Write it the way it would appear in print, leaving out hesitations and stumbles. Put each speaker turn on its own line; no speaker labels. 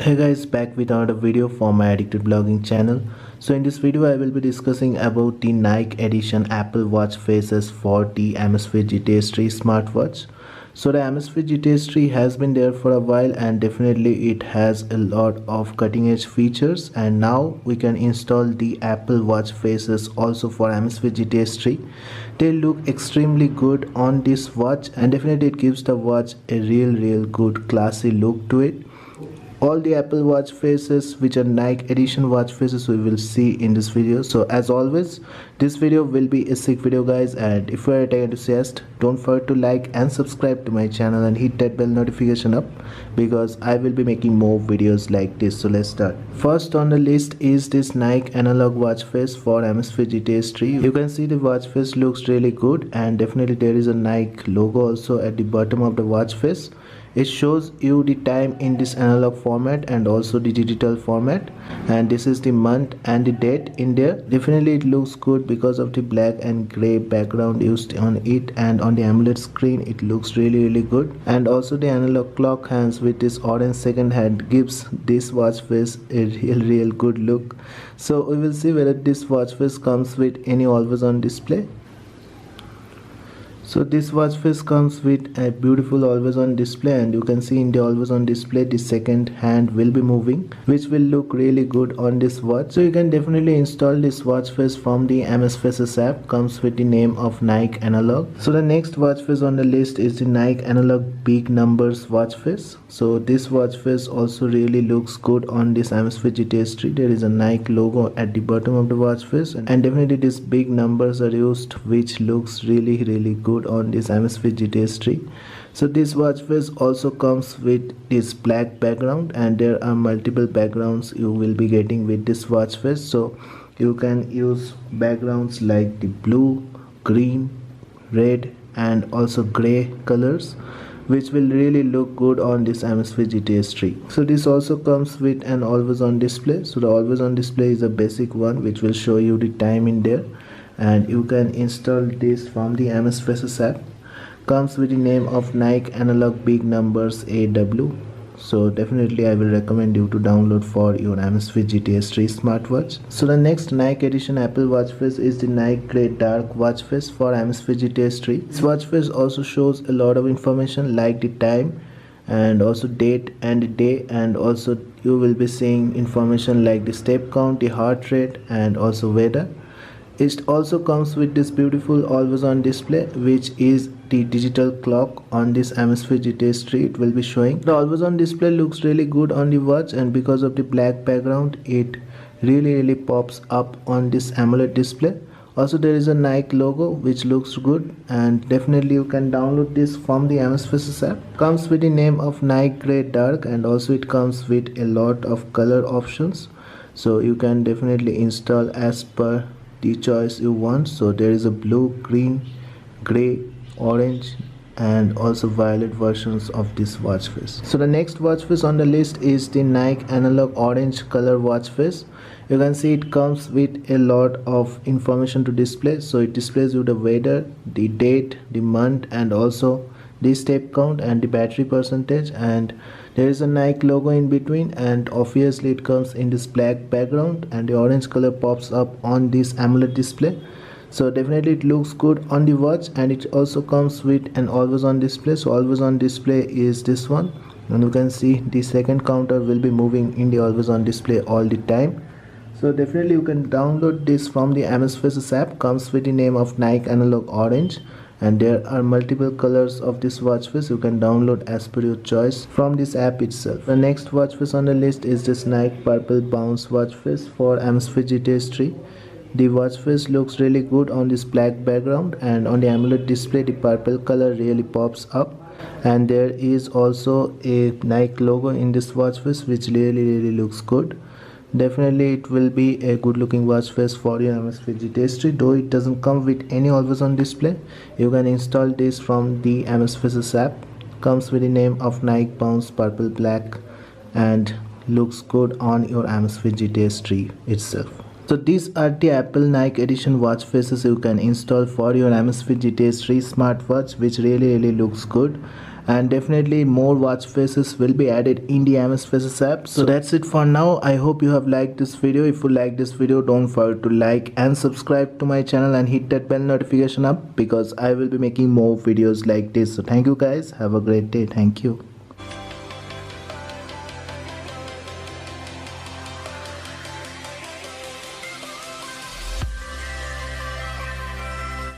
Hey guys, back with another video for my addicted blogging channel. So in this video I will be discussing about the Nike edition Apple Watch faces for the Amazfit GTS 3 smartwatch. So the Amazfit GTS 3 has been there for a while and definitely it has a lot of cutting edge features, and now we can install the Apple Watch faces also for Amazfit GTS 3. They look extremely good on this watch and definitely it gives the watch a real good classy look to it. All the Apple Watch faces which are Nike edition watch faces we will see in this video. So as always, this video will be a sick video guys, and if you are a tech enthusiast, don't forget to like and subscribe to my channel and hit that bell notification up because I will be making more videos like this. So let's start. First on the list is this Nike analog watch face for Amazfit GTS 3. You can see the watch face looks really good, and definitely there is a Nike logo also at the bottom of the watch face. It shows you the time in this analog format and also the digital format, and this is the month and the date in there. Definitely it looks good because of the black and gray background used on it, and on the AMOLED screen it looks really good. And also the analog clock hands with this orange second hand gives this watch face a real good look. So we will see whether this watch face comes with any always on display. So this watch face comes with a beautiful always on display, and you can see in the always on display the second hand will be moving, which will look really good on this watch. So you can definitely install this watch face from the Amazfaces app. Comes with the name of Nike Analog. So the next watch face on the list is the Nike Analog Big Numbers watch face. So this watch face also really looks good on this Amazfit GTS 3. There is a Nike logo at the bottom of the watch face, and definitely these big numbers are used, which looks really good on this Amazfit GTS 3. So this watch face also comes with this black background, and there are multiple backgrounds you will be getting with this watch face. So you can use backgrounds like the blue, green, red and also gray colors, which will really look good on this Amazfit GTS 3. So this also comes with an always on display. So the always on display is a basic one which will show you the time in there, and you can install this from the Amazfaces app. Comes with the name of Nike Analog Big Numbers AW. So definitely I will recommend you to download for your Amazfit GTS 3 smartwatch. So the next Nike edition Apple watch face is the Nike Grey Dark watch face for Amazfit GTS 3. This watch face also shows a lot of information like the time and also date and the day, and also you will be seeing information like the step count, the heart rate and also weather. It also comes with this beautiful always on display, which is the digital clock on this Amazfit GTS 3 it will be showing. The always on display looks really good on the watch, and because of the black background it really pops up on this AMOLED display. Also there is a Nike logo which looks good, and definitely you can download this from the Amazfaces app. Comes with the name of Nike Grey Dark, and also it comes with a lot of color options, so you can definitely install as per the choice you want. So there is a blue, green, gray, orange and also violet versions of this watch face. So the next watch face on the list is the Nike Analog Orange color watch face. You can see it comes with a lot of information to display. So it displays you the weather, the date, the month and also the step count and the battery percentage, and there is a Nike logo in between, and obviously it comes in this black background and the orange color pops up on this AMOLED display. So definitely it looks good on the watch, and it also comes with an always on display. So always on display is this one, and you can see the second counter will be moving in the always on display all the time. So definitely you can download this from the Amazfaces app. Comes with the name of Nike Analog Orange, and there are multiple colors of this watch face. You can download as per your choice from this app itself. The next watch face on the list is this Nike Purple Bounce watch face for Amazfit GTS 3. The watch face looks really good on this black background, and on the AMOLED display the purple color really pops up, and there is also a Nike logo in this watch face which really looks good. Definitely it will be a good looking watch face for your Amazfit GTS 3, though it doesn't come with any always on display. You can install this from the Amazfaces app. Comes with the name of Nike Bounce Purple Black and looks good on your Amazfit GTS 3 itself. So these are the Apple Nike edition watch faces you can install for your Amazfit GTS 3 smartwatch, which really looks good. and definitely more watch faces will be added in the Amazfaces app. So that's it for now. I hope you have liked this video. If you like this video, don't forget to like and subscribe to my channel and hit that bell notification up, because I will be making more videos like this. So thank you guys, have a great day. Thank you.